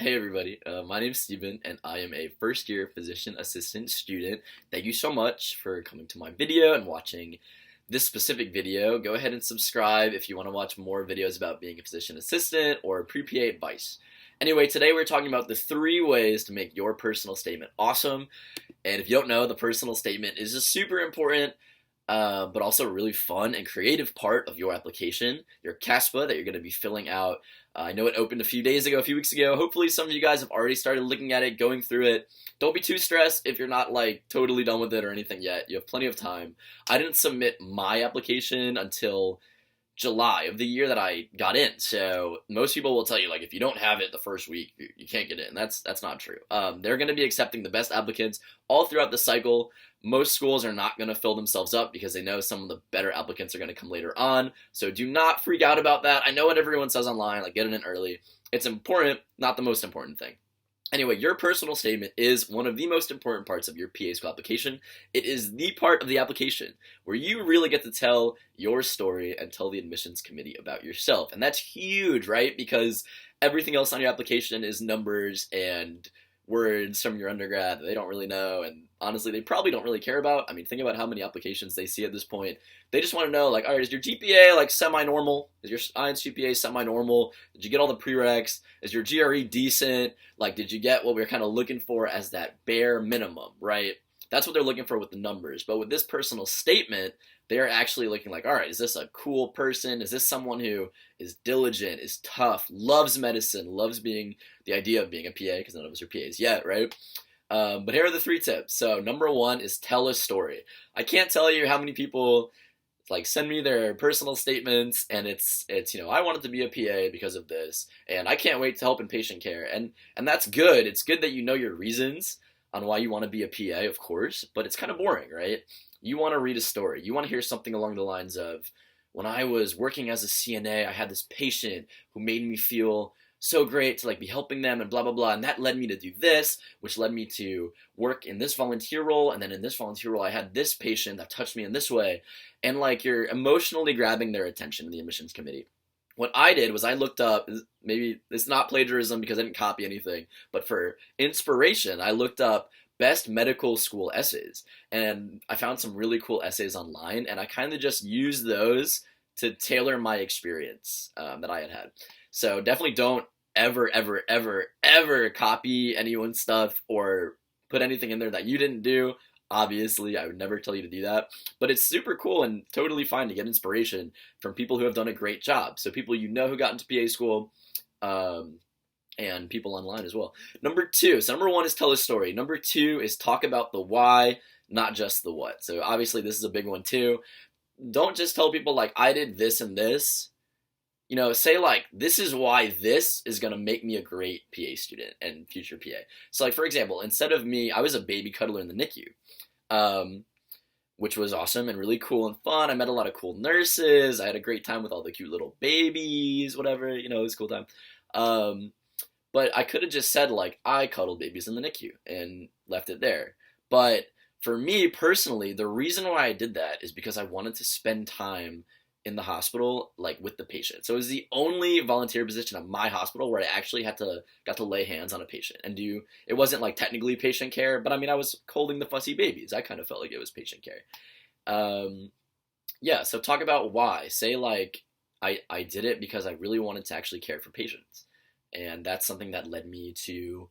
Hey everybody, my name is Steven and I am a first year physician assistant student. Thank you so much for coming to my video and watching this specific video. Go ahead and subscribe if you want to watch more videos about being a physician assistant or pre-PA advice. Anyway, today we're talking about the 3 ways to make your personal statement awesome. And if you don't know, the personal statement is a super important but also a really fun and creative part of your application, your CASPA that you're going to be filling out. I know it opened a few weeks ago. Hopefully some of you guys have already started looking at it, going through it. Don't be too stressed if you're not like totally done with it or anything yet. You have plenty of time. I didn't submit my application until July of the year that I got in. So most people will tell you, like, if you don't have it the first week, you can't get in. That's not true. They're going to be accepting the best applicants all throughout the cycle. Most schools are not going to fill themselves up because they know some of the better applicants are going to come later on. So do not freak out about that. I know what everyone says online, like get it in early. It's important, not the most important thing. Anyway, your personal statement is one of the most important parts of your PA school application. It is the part of the application where you really get to tell your story and tell the admissions committee about yourself. And that's huge, right? Because everything else on your application is numbers and words from your undergrad that they don't really know, and honestly they probably don't really care about. I mean, think about how many applications they see at this point. They just want to know, like, all right, is your GPA like semi-normal? Is your science GPA semi-normal? Did you get all the prereqs? Is your GRE decent? Like, did you get what we're kind of looking for as that bare minimum, right? That's what they're looking for with the numbers. But with this personal statement, they're actually looking like, all right, is this a cool person? Is this someone who is diligent, is tough, loves medicine, loves being the idea of being a PA, because none of us are PAs yet, right? But here are the 3 tips. So number 1 is tell a story. I can't tell you how many people like send me their personal statements and it's I wanted to be a PA because of this and I can't wait to help in patient care, and that's good. It's good that you know your reasons on why you want to be a PA, of course, but it's kind of boring, right? You want to read a story. You want to hear something along the lines of, when I was working as a CNA, I had this patient who made me feel so great to like be helping them and blah blah blah, and that led me to do this, which led me to work in this volunteer role, and then in this volunteer role I had this patient that touched me in this way, and like you're emotionally grabbing their attention in the admissions committee. What I did was I looked up, maybe it's not plagiarism because I didn't copy anything, but for inspiration I looked up best medical school essays, and I found some really cool essays online, and I kind of just used those to tailor my experience that I had. So definitely don't ever copy anyone's stuff or put anything in there that you didn't do. Obviously, I would never tell you to do that, but it's super cool and totally fine to get inspiration from people who have done a great job. So people you know who got into PA school, and people online as well. Number 2, so number 1 is tell a story. Number 2 is talk about the why, not just the what. So obviously this is a big one too. Don't just tell people like, I did this and this. Say like, this is why this is going to make me a great PA student and future PA. So like, for example, instead of me, I was a baby cuddler in the NICU, which was awesome and really cool and fun. I met a lot of cool nurses. I had a great time with all the cute little babies, whatever, it was a cool time. But I could have just said like, I cuddled babies in the NICU and left it there. But for me personally, the reason why I did that is because I wanted to spend time in the hospital, like with the patient. So it was the only volunteer position at my hospital where I actually got to lay hands on a patient and it wasn't like technically patient care, but I mean, I was holding the fussy babies. I kind of felt like it was patient care. Yeah, so talk about why. Say like, I did it because I really wanted to actually care for patients. And that's something that led me to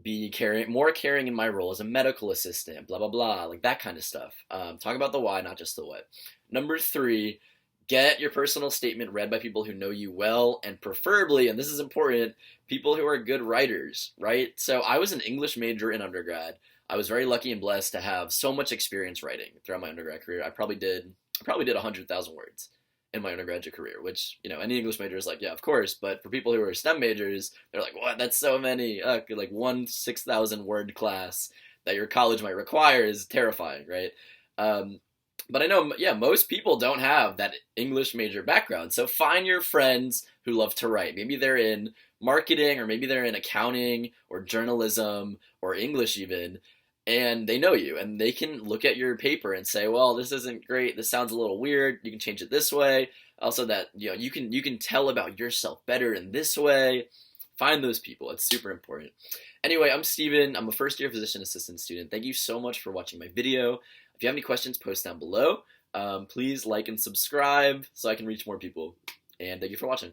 be more caring in my role as a medical assistant, blah, blah, blah, like that kind of stuff. Talk about the why, not just the what. Number 3, get your personal statement read by people who know you well, and preferably, and this is important, people who are good writers, right? So I was an English major in undergrad. I was very lucky and blessed to have so much experience writing throughout my undergrad career. I probably did 100,000 words in my undergraduate career, which, any English major is like, yeah, of course, but for people who are STEM majors, they're like, what, that's so many, like one 6,000 word class that your college might require is terrifying, right? But I know, yeah, most people don't have that English major background, so find your friends who love to write. Maybe they're in marketing, or maybe they're in accounting, or journalism, or English even, and they know you, and they can look at your paper and say, well, this isn't great, this sounds a little weird, you can change it this way. Also that, you can tell about yourself better in this way. Find those people. It's super important. Anyway, I'm Steven. I'm a first-year physician assistant student. Thank you so much for watching my video. If you have any questions, post down below. Please like and subscribe so I can reach more people. And thank you for watching.